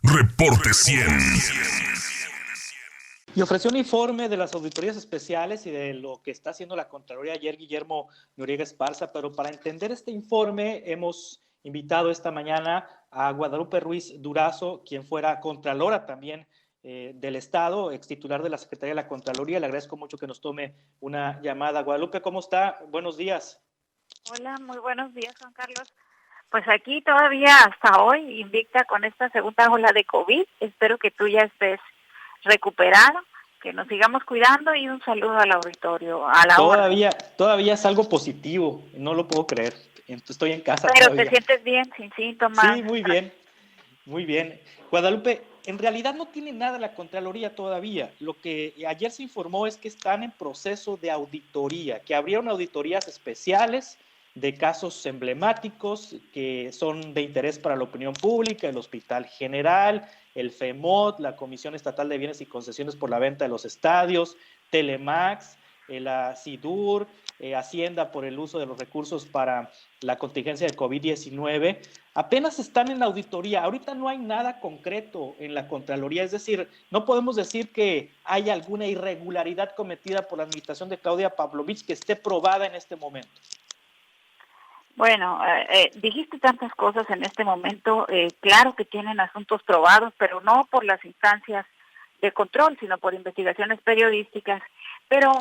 Reporte 100. Y ofreció un informe de las auditorías especiales y de lo que está haciendo la Contraloría ayer Guillermo Noriega Esparza, pero para entender este informe hemos invitado esta mañana a Guadalupe Ruiz Durazo, quien fuera Contralora también del Estado, ex titular de la Secretaría de la Contraloría. Le agradezco mucho que nos tome una llamada. Guadalupe, ¿cómo está? Buenos días. Hola, muy buenos días, Juan Carlos. Pues aquí todavía hasta hoy invicta con esta segunda ola de COVID. Espero que tú ya estés recuperado, que nos sigamos cuidando y un saludo al auditorio, a la hora. Todavía es algo positivo, no lo puedo creer. Estoy en casa Pero todavía. te sientes bien, sin síntomas. Sí, muy bien, muy bien. Guadalupe, en realidad no tiene nada la Contraloría todavía. Lo que ayer se informó es que están en proceso de auditoría, que abrieron auditorías especiales de casos emblemáticos que son de interés para la opinión pública, el Hospital General, el FEMOT, la Comisión Estatal de Bienes y Concesiones por la Venta de los Estadios, Telemax, la SIDUR, Hacienda por el uso de los recursos para la contingencia de COVID-19. Apenas están en la auditoría. Ahorita no hay nada concreto en la Contraloría, es decir, no podemos decir que hay alguna irregularidad cometida por la administración de Claudia Pavlovich que esté probada en este momento. Bueno, dijiste tantas cosas en este momento. Claro que tienen asuntos probados, pero no por las instancias de control, sino por investigaciones periodísticas. Pero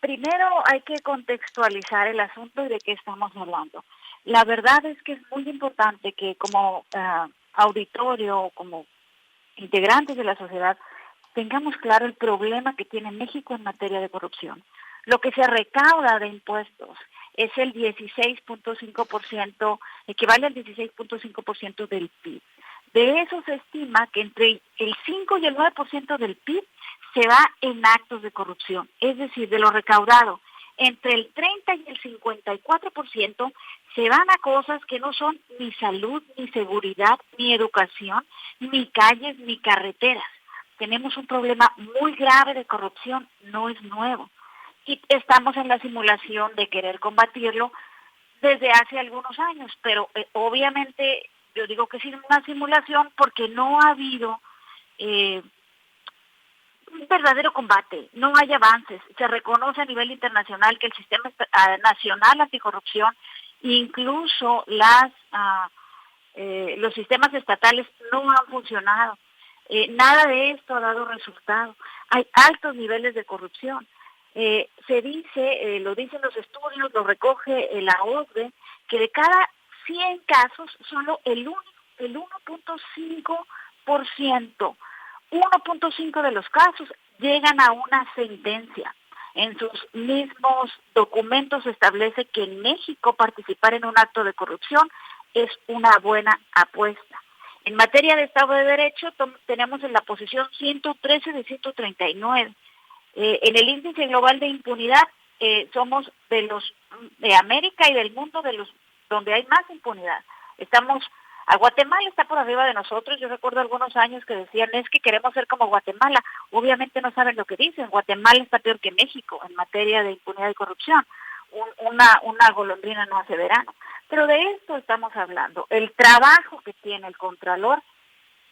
primero hay que contextualizar el asunto y de qué estamos hablando. La verdad es que es muy importante que como auditorio, como integrantes de la sociedad, tengamos claro el problema que tiene México en materia de corrupción. Lo que se recauda de impuestos es el 16.5%, equivale al 16.5% del PIB. De eso se estima que entre el 5 y el 9% del PIB se va en actos de corrupción, es decir, de lo recaudado. Entre el 30 y el 54% se van a cosas que no son ni salud, ni seguridad, ni educación, ni calles, ni carreteras. Tenemos un problema muy grave de corrupción, no es nuevo. Y estamos en la simulación de querer combatirlo desde hace algunos años, pero obviamente yo digo que es una simulación porque no ha habido un verdadero combate, no hay avances. Se reconoce a nivel internacional que el sistema nacional anticorrupción, incluso los sistemas estatales no han funcionado. Nada de esto ha dado resultado. Hay altos niveles de corrupción. Se dice, lo dicen los estudios, lo recoge la OCDE, que de cada 100 casos solo el 1.5% de los casos llegan a una sentencia. En sus mismos documentos se establece que en México participar en un acto de corrupción es una buena apuesta. En materia de Estado de Derecho tenemos en la posición 113 de 139. En el índice global de impunidad somos de América y del mundo donde hay más impunidad. A Guatemala está por arriba de nosotros. Yo recuerdo algunos años que decían, es que queremos ser como Guatemala. Obviamente no saben lo que dicen. Guatemala está peor que México en materia de impunidad y corrupción. Una golondrina no hace verano. Pero de esto estamos hablando. El trabajo que tiene el Contralor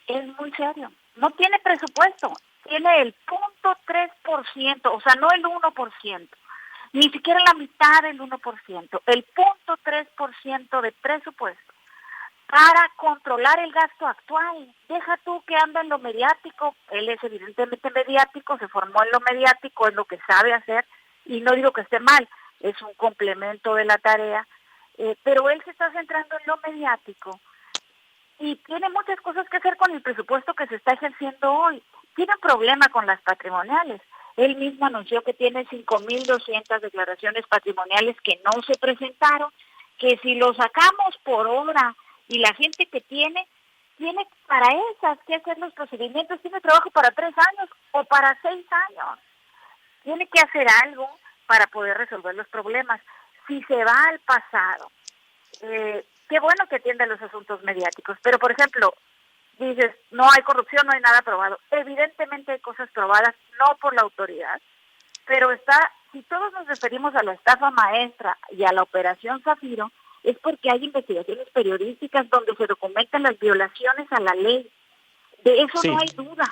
es muy serio. No tiene presupuesto. Tiene el 0.3%, o sea, no el 1%, ni siquiera la mitad del 1%, el 0.3% de presupuesto para controlar el gasto actual. Deja tú que anda en lo mediático, él es evidentemente mediático, se formó en lo mediático, es lo que sabe hacer, y no digo que esté mal, es un complemento de la tarea, pero él se está centrando en lo mediático y tiene muchas cosas que hacer con el presupuesto que se está ejerciendo hoy. Tiene un problema con las patrimoniales. Él mismo anunció que tiene 5.200 declaraciones patrimoniales que no se presentaron, que si lo sacamos por hora y la gente que tiene para esas que hacer los procedimientos, tiene trabajo para 3 años o para 6 años. Tiene que hacer algo para poder resolver los problemas. Si se va al pasado, qué bueno que atiende los asuntos mediáticos, pero por ejemplo, dices, no hay corrupción, no hay nada probado. Evidentemente hay cosas probadas, no por la autoridad, pero si todos nos referimos a la estafa maestra y a la operación Zafiro, es porque hay investigaciones periodísticas donde se documentan las violaciones a la ley De eso Sí. no hay duda.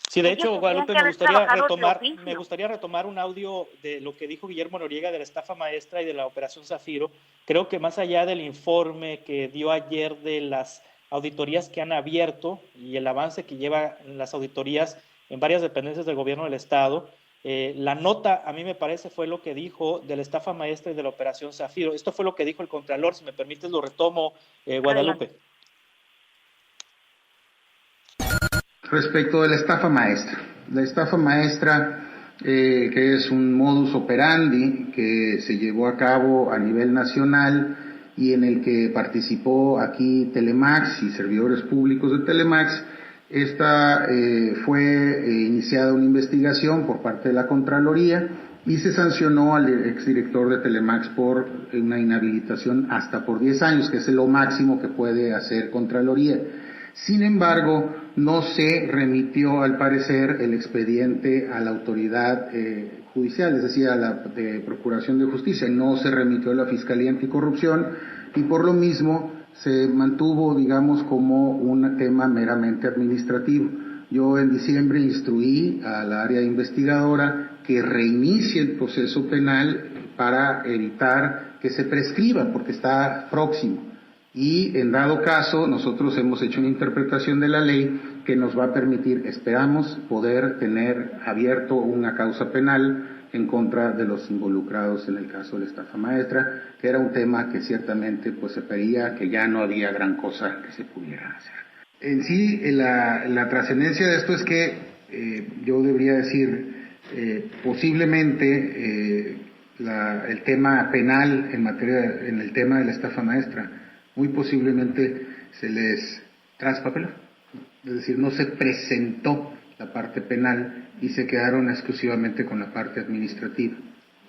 Sí, de Ellos hecho, tendrían Guadalupe, que haber trabajado de oficio. me gustaría retomar un audio de lo que dijo Guillermo Noriega de la estafa maestra y de la Operación Zafiro. Creo que más allá del informe que dio ayer de las auditorías que han abierto y el avance que llevan las auditorías en varias dependencias del gobierno del Estado, la nota, a mí me parece, fue lo que dijo de la estafa maestra y de la Operación Zafiro. Esto fue lo que dijo el Contralor, si me permites lo retomo, Guadalupe. Adelante. Respecto de la estafa maestra que es un modus operandi que se llevó a cabo a nivel nacional y en el que participó aquí Telemax y servidores públicos de Telemax, esta fue iniciada una investigación por parte de la Contraloría y se sancionó al exdirector de Telemax por una inhabilitación hasta por 10 años, que es lo máximo que puede hacer Contraloría. Sin embargo, no se remitió, al parecer, el expediente a la autoridad judicial, es decir, a la Procuración de Justicia. No se remitió a la Fiscalía Anticorrupción y por lo mismo se mantuvo, digamos, como un tema meramente administrativo. Yo en diciembre instruí a la área investigadora que reinicie el proceso penal para evitar que se prescriba, porque está próximo. Y en dado caso, nosotros hemos hecho una interpretación de la ley que nos va a permitir, esperamos, poder tener abierto una causa penal en contra de los involucrados en el caso de la estafa maestra, que era un tema que ciertamente pues se pedía, que ya no había gran cosa que se pudiera hacer. En sí, la trascendencia de esto es que yo debería decir, posiblemente el tema penal en el tema de la estafa maestra, muy posiblemente se les traspapeló, es decir, no se presentó la parte penal y se quedaron exclusivamente con la parte administrativa.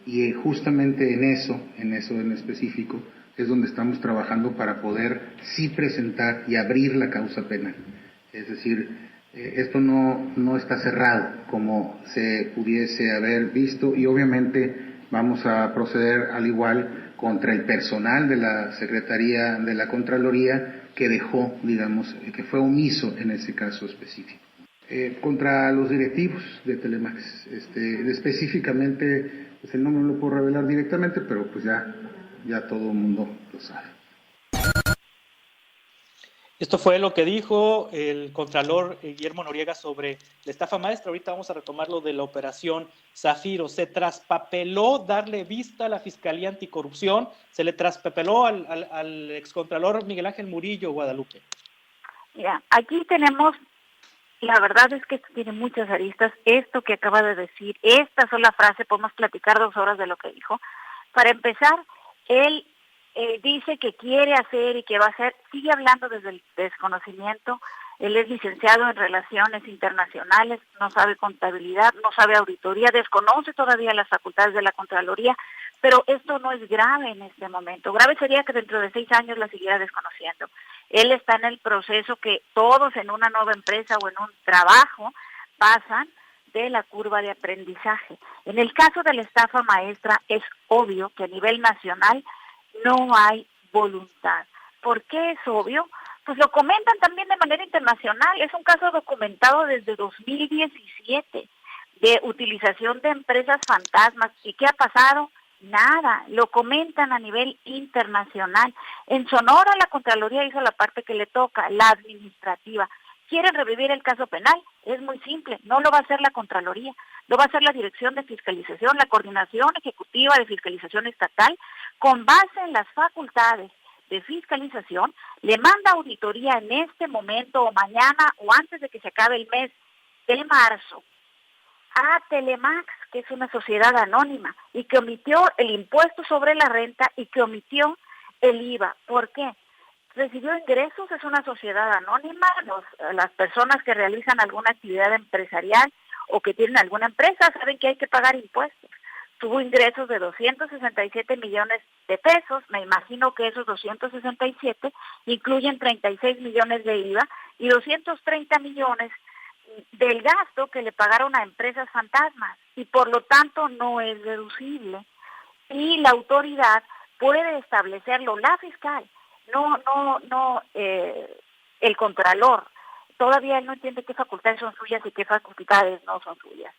Y justamente en eso en específico, es donde estamos trabajando para poder sí presentar y abrir la causa penal. Es decir, esto no está cerrado como se pudiese haber visto y obviamente vamos a proceder al igual contra el personal de la Secretaría de la Contraloría que dejó, digamos, que fue omiso en ese caso específico. Contra los directivos de Telemax, específicamente, pues el nombre no lo puedo revelar directamente, pero pues ya todo el mundo lo sabe. Esto fue lo que dijo el Contralor Guillermo Noriega sobre la estafa maestra. Ahorita vamos a retomar lo de la Operación Zafiro. Se traspapeló darle vista a la Fiscalía Anticorrupción, se le traspapeló al excontralor Miguel Ángel Murillo, Guadalupe. Mira, aquí tenemos, la verdad es que esto tiene muchas aristas, esto que acaba de decir, esta sola frase, podemos platicar 2 horas de lo que dijo. Para empezar, él dice que quiere hacer y que va a hacer, sigue hablando desde el desconocimiento. Él es licenciado en Relaciones Internacionales, no sabe contabilidad, no sabe auditoría, desconoce todavía las facultades de la Contraloría, pero esto no es grave en este momento. Grave sería que dentro de 6 años la siguiera desconociendo. Él está en el proceso que todos en una nueva empresa o en un trabajo pasan de la curva de aprendizaje. En el caso de la estafa maestra es obvio que a nivel nacional no hay voluntad. ¿Por qué es obvio? Pues lo comentan también de manera internacional. Es un caso documentado desde 2017 de utilización de empresas fantasmas. ¿Y qué ha pasado? Nada. Lo comentan a nivel internacional. En Sonora la Contraloría hizo la parte que le toca, la administrativa. ¿Quieren revivir el caso penal? Es muy simple. No lo va a hacer la Contraloría. Lo va a hacer la Dirección de Fiscalización, la Coordinación Ejecutiva de Fiscalización Estatal, con base en las facultades de fiscalización, le manda auditoría en este momento o mañana o antes de que se acabe el mes de marzo a Telemax, que es una sociedad anónima y que omitió el impuesto sobre la renta y que omitió el IVA. ¿Por qué? Recibió ingresos, es una sociedad anónima, las personas que realizan alguna actividad empresarial o que tienen alguna empresa saben que hay que pagar impuestos. Tuvo ingresos de 267 millones de pesos, me imagino que esos 267 incluyen 36 millones de IVA y 230 millones del gasto que le pagaron a empresas fantasmas y por lo tanto no es deducible. Y la autoridad puede establecerlo, la fiscal, no el contralor. todavía él no entiende qué facultades son suyas y qué facultades no son suyas.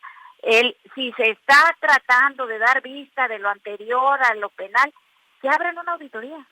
Él, si se está tratando de dar vista de lo anterior a lo penal, que abran una auditoría.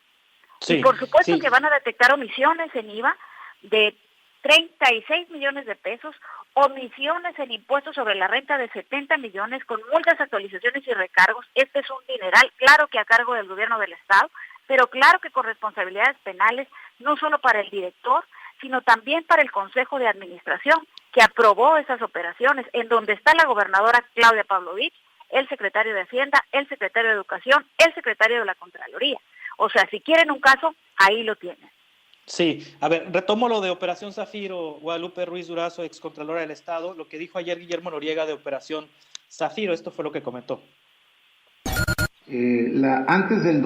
Sí, y por supuesto sí. que van a detectar omisiones en IVA de 36 millones de pesos, omisiones en impuestos sobre la renta de 70 millones, con multas, actualizaciones y recargos. Este es un dineral, claro que a cargo del gobierno del Estado, pero claro que con responsabilidades penales, no solo para el director, sino también para el Consejo de Administración, que aprobó esas operaciones, en donde está la gobernadora Claudia Pavlovich, el secretario de Hacienda, el secretario de Educación, el secretario de la Contraloría. O sea, si quieren un caso, ahí lo tienen. Sí, a ver, retomo lo de Operación Zafiro. Guadalupe Ruiz Durazo, excontralora del Estado, lo que dijo ayer Guillermo Noriega de Operación Zafiro, esto fue lo que comentó. Antes del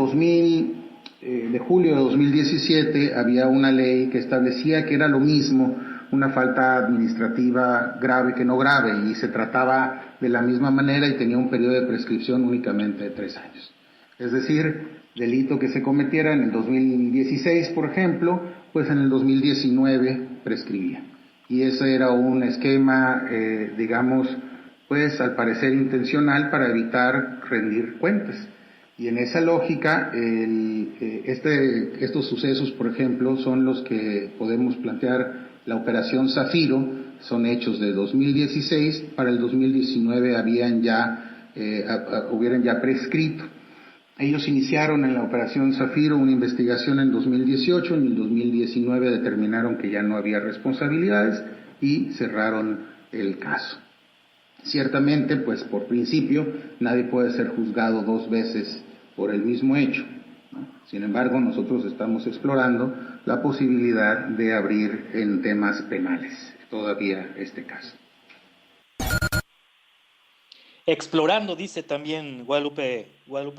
de julio de 2017 había una ley que establecía que era lo mismo una falta administrativa grave que no grave, y se trataba de la misma manera y tenía un periodo de prescripción únicamente de 3 años. Es decir, delito que se cometiera en el 2016, por ejemplo, pues en el 2019 prescribía. Y ese era un esquema, digamos, pues al parecer intencional para evitar rendir cuentas. Y en esa lógica, estos sucesos, por ejemplo, son los que podemos plantear la Operación Zafiro, son hechos de 2016, para el 2019 hubieran ya prescrito. Ellos iniciaron en la Operación Zafiro una investigación en 2018, en el 2019 determinaron que ya no había responsabilidades y cerraron el caso. Ciertamente, pues por principio, nadie puede ser juzgado 2 veces por el mismo hecho, ¿no? Sin embargo, nosotros estamos explorando la posibilidad de abrir en temas penales todavía este caso. Explorando, dice también Guadalupe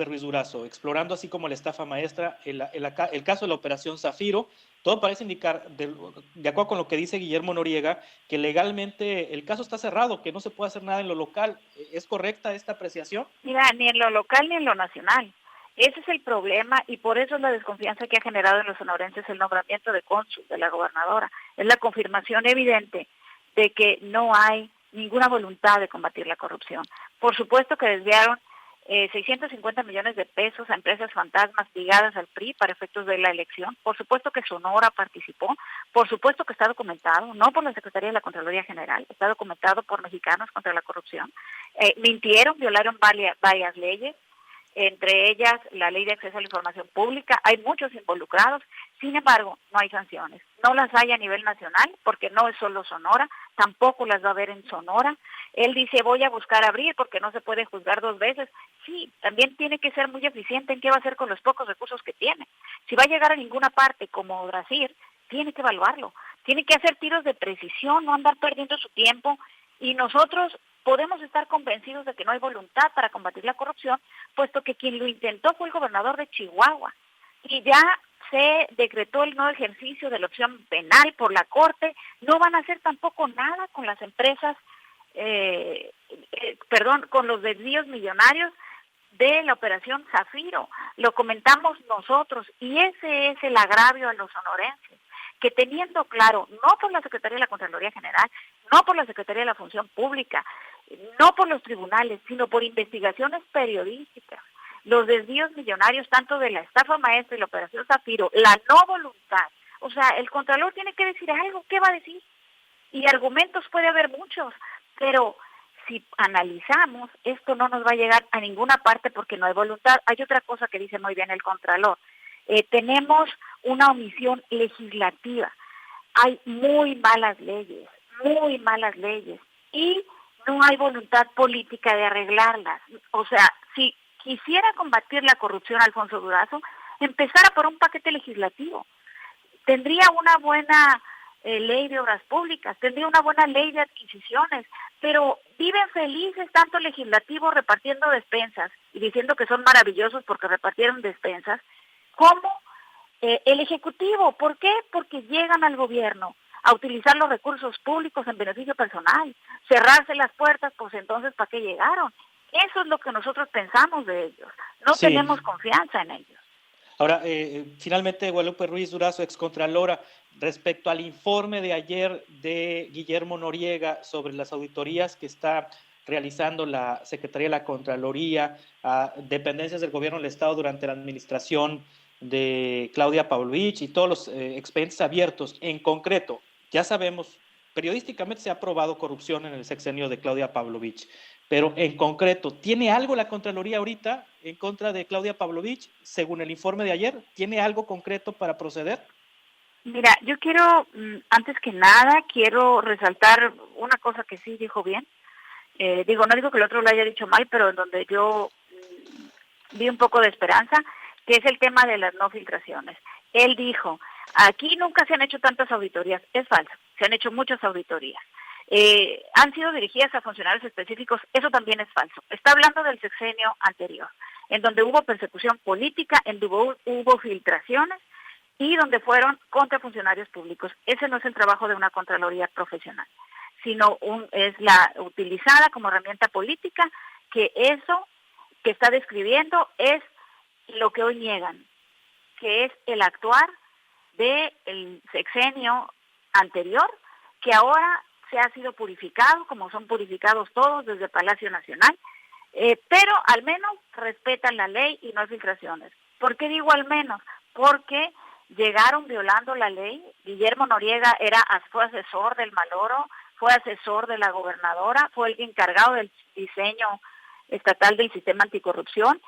Ruiz Durazo, explorando así como la estafa maestra, el caso de la Operación Zafiro, todo parece indicar, de acuerdo con lo que dice Guillermo Noriega, que legalmente el caso está cerrado, que no se puede hacer nada en lo local. ¿Es correcta esta apreciación? Mira, ni en lo local ni en lo nacional. Ese es el problema y por eso es la desconfianza que ha generado en los sonorenses el nombramiento de cónsul de la gobernadora. Es la confirmación evidente de que no hay ninguna voluntad de combatir la corrupción. Por supuesto que desviaron 650 millones de pesos a empresas fantasmas ligadas al PRI para efectos de la elección. Por supuesto que Sonora participó. Por supuesto que está documentado, no por la Secretaría de la Contraloría General, está documentado por Mexicanos contra la Corrupción. Mintieron, violaron varias leyes, entre ellas la Ley de Acceso a la Información Pública. Hay muchos involucrados, sin embargo, no hay sanciones. No las hay a nivel nacional, porque no es solo Sonora, tampoco las va a haber en Sonora. Él dice, voy a buscar abrir porque no se puede juzgar 2 veces. Sí, también tiene que ser muy eficiente en qué va a hacer con los pocos recursos que tiene. Si va a llegar a ninguna parte como Brasil, tiene que evaluarlo. Tiene que hacer tiros de precisión, no andar perdiendo su tiempo. Y nosotros podemos estar convencidos de que no hay voluntad para combatir la corrupción, puesto que quien lo intentó fue el gobernador de Chihuahua. Y ya se decretó el no ejercicio de la opción penal por la Corte. No van a hacer tampoco nada con las empresas, con los desvíos millonarios de la Operación Zafiro. Lo comentamos nosotros y ese es el agravio a los sonorenses, que teniendo claro, no por la Secretaría de la Contraloría General, no por la Secretaría de la Función Pública, no por los tribunales, sino por investigaciones periodísticas, los desvíos millonarios tanto de la estafa maestra y la Operación Zafiro, la no voluntad. O sea, el Contralor tiene que decir algo, ¿qué va a decir? Y argumentos puede haber muchos, pero si analizamos, esto no nos va a llegar a ninguna parte porque no hay voluntad. Hay otra cosa que dice muy bien el Contralor. Tenemos una omisión legislativa. Hay muy malas leyes, y no hay voluntad política de arreglarlas. O sea, si quisiera combatir la corrupción, Alfonso Durazo, empezara por un paquete legislativo. Tendría una buena ley de obras públicas, tendría una buena ley de adquisiciones, pero viven felices tanto legislativos repartiendo despensas y diciendo que son maravillosos porque repartieron despensas, como el Ejecutivo. ¿Por qué? Porque llegan al gobierno a utilizar los recursos públicos en beneficio personal, cerrarse las puertas, pues entonces ¿para qué llegaron? Eso es lo que nosotros pensamos de ellos, no tenemos confianza en ellos. Ahora, finalmente, Guadalupe Ruiz Durazo, excontralora, respecto al informe de ayer de Guillermo Noriega sobre las auditorías que está realizando la Secretaría de la Contraloría a dependencias del gobierno del Estado durante la administración de Claudia Pavlovich y todos los expedientes abiertos. En concreto, ya sabemos, periodísticamente se ha probado corrupción en el sexenio de Claudia Pavlovich, pero en concreto, ¿tiene algo la Contraloría ahorita en contra de Claudia Pavlovich, según el informe de ayer? ¿Tiene algo concreto para proceder? Mira, yo quiero, antes que nada, quiero resaltar una cosa que sí dijo bien. No digo que el otro lo haya dicho mal, pero en donde yo vi un poco de esperanza, que es el tema de las no filtraciones. Él dijo, aquí nunca se han hecho tantas auditorías. Es falso, se han hecho muchas auditorías. Han sido dirigidas a funcionarios específicos, eso también es falso. Está hablando del sexenio anterior, en donde hubo persecución política, en donde hubo filtraciones y donde fueron contra funcionarios públicos. Ese no es el trabajo de una Contraloría profesional, sino es la utilizada como herramienta política, que eso que está describiendo es lo que hoy niegan, que es el actuar del sexenio anterior, que ahora se ha sido purificado, como son purificados todos desde Palacio Nacional, pero al menos respetan la ley y no hay filtraciones. ¿Por qué digo al menos? Porque llegaron violando la ley. Guillermo Noriega fue asesor del Maloro, fue asesor de la gobernadora, fue el encargado del diseño estatal del sistema anticorrupción,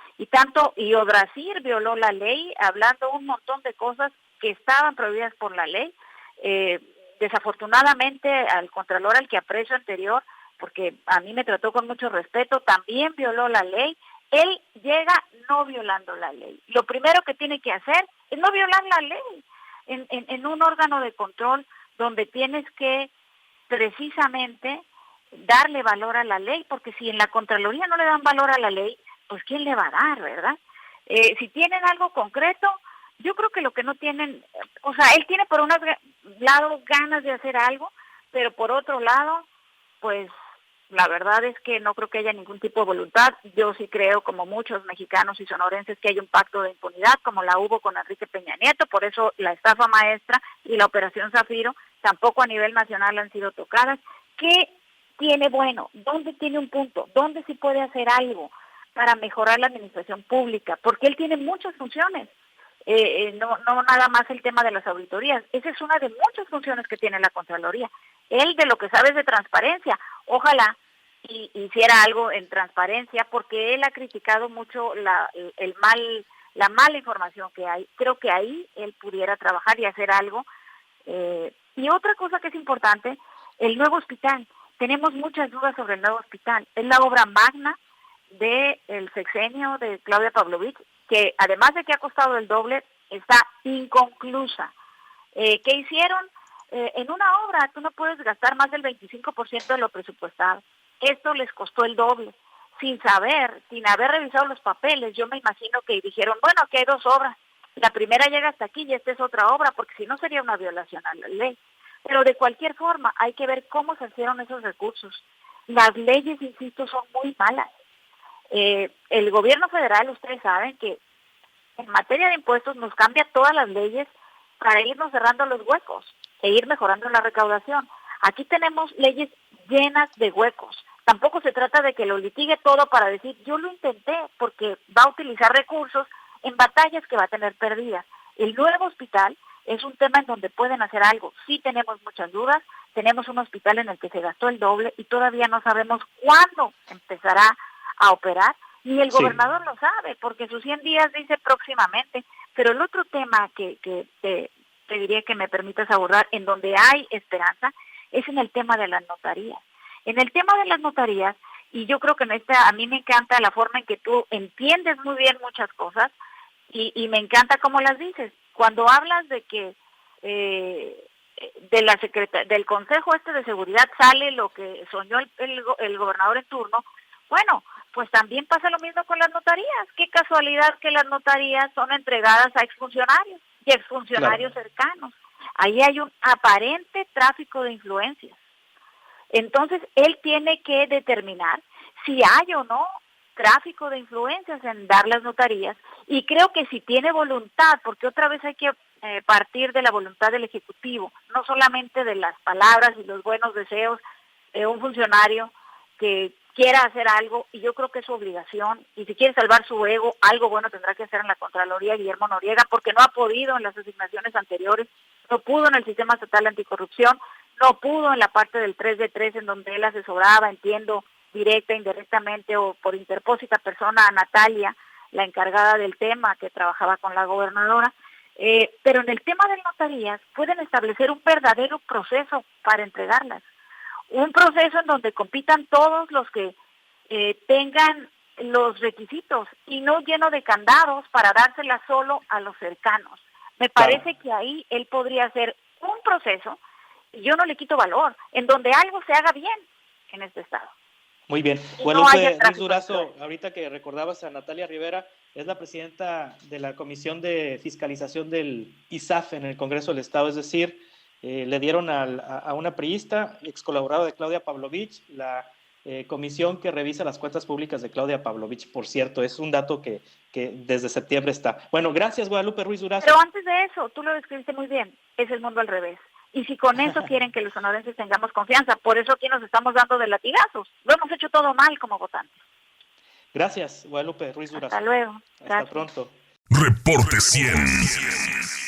y Odrasir violó la ley, hablando un montón de cosas que estaban prohibidas por la ley. Desafortunadamente, al contralor al que aprecio anterior, porque a mí me trató con mucho respeto, también violó la ley. Él llega no violando la ley. Lo primero que tiene que hacer es no violar la ley en un órgano de control donde tienes que precisamente darle valor a la ley, porque si en la Contraloría no le dan valor a la ley, pues ¿quién le va a dar, verdad? Si tienen algo concreto, yo creo que lo que no tienen, o sea, él tiene por un lado ganas de hacer algo, pero por otro lado, pues la verdad es que no creo que haya ningún tipo de voluntad. Yo sí creo, como muchos mexicanos y sonorenses, que hay un pacto de impunidad, como la hubo con Enrique Peña Nieto. Por eso la estafa maestra y la operación Zafiro tampoco a nivel nacional han sido tocadas. ¿Qué tiene bueno? ¿Dónde tiene un punto? ¿Dónde sí puede hacer algo para mejorar la administración pública? Porque él tiene muchas funciones. No nada más el tema de las auditorías. Esa es una de muchas funciones que tiene la Contraloría. Él de lo que sabe es de transparencia. Ojalá y hiciera algo en transparencia, porque él ha criticado mucho la mala información que hay. Creo que ahí él pudiera trabajar y hacer algo. Y otra cosa que es importante, el nuevo hospital. Tenemos muchas dudas sobre el nuevo hospital. Es la obra magna del sexenio de Claudia Pavlovich, que además de que ha costado el doble, está inconclusa. ¿Qué hicieron? En una obra tú no puedes gastar más del 25% de lo presupuestado. Esto les costó el doble, sin haber revisado los papeles. Yo me imagino que dijeron, bueno, aquí hay dos obras. La primera llega hasta aquí y esta es otra obra, porque si no sería una violación a la ley. Pero de cualquier forma, hay que ver cómo se hicieron esos recursos. Las leyes, insisto, son muy malas. El gobierno federal, ustedes saben que en materia de impuestos nos cambia todas las leyes para irnos cerrando los huecos e ir mejorando la recaudación. Aquí tenemos leyes llenas de huecos. Tampoco se trata de que lo litigue todo para decir, yo lo intenté, porque va a utilizar recursos en batallas que va a tener perdidas. El nuevo hospital es un tema en donde pueden hacer algo. Sí tenemos muchas dudas, tenemos un hospital en el que se gastó el doble y todavía no sabemos cuándo empezará a operar, ni el gobernador lo sabe, porque sus 100 días dice próximamente. Pero el otro tema que te diría que me permitas abordar, en donde hay esperanza, es en el tema de las notarías. En el tema de las notarías, y yo creo que a mí me encanta la forma en que tú entiendes muy bien muchas cosas, y me encanta cómo las dices. Cuando hablas de que del Consejo de Seguridad sale lo que soñó el gobernador en turno, bueno, pues también pasa lo mismo con las notarías. Qué casualidad que las notarías son entregadas a exfuncionarios y exfuncionarios cercanos. Ahí hay un aparente tráfico de influencias. Entonces, él tiene que determinar si hay o no tráfico de influencias en dar las notarías, y creo que si tiene voluntad, porque otra vez hay que partir de la voluntad del Ejecutivo, no solamente de las palabras y los buenos deseos de un funcionario que quiera hacer algo, y yo creo que es su obligación, y si quiere salvar su ego, algo bueno tendrá que hacer en la Contraloría Guillermo Noriega, porque no ha podido en las asignaciones anteriores, no pudo en el Sistema Estatal Anticorrupción, no pudo en la parte del 3 de 3, en donde él asesoraba, entiendo, directa, indirectamente o por interpósita persona a Natalia, la encargada del tema, que trabajaba con la gobernadora. Pero en el tema de notarías pueden establecer un verdadero proceso para entregarlas. Un proceso en donde compitan todos los que tengan los requisitos y no lleno de candados para dárselas solo a los cercanos. Me parece que ahí él podría hacer un proceso, y yo no le quito valor, en donde algo se haga bien en este estado. Muy bien. Guadalupe Ruiz Durazo, ahorita que recordabas a Natalia Rivera, es la presidenta de la Comisión de Fiscalización del ISAF en el Congreso del Estado, es decir, le dieron a una priista, ex colaboradora de Claudia Pavlovich, la comisión que revisa las cuentas públicas de Claudia Pavlovich, por cierto, es un dato que desde septiembre está. Bueno, gracias Guadalupe Ruiz Durazo. Pero antes de eso, tú lo describiste muy bien, es el mundo al revés. Y si con eso quieren que los sonorenses tengamos confianza, por eso aquí nos estamos dando de latigazos. Lo hemos hecho todo mal como votantes. Gracias, Guadalupe Ruiz Durazo. Hasta luego. Hasta pronto. Reporte 100.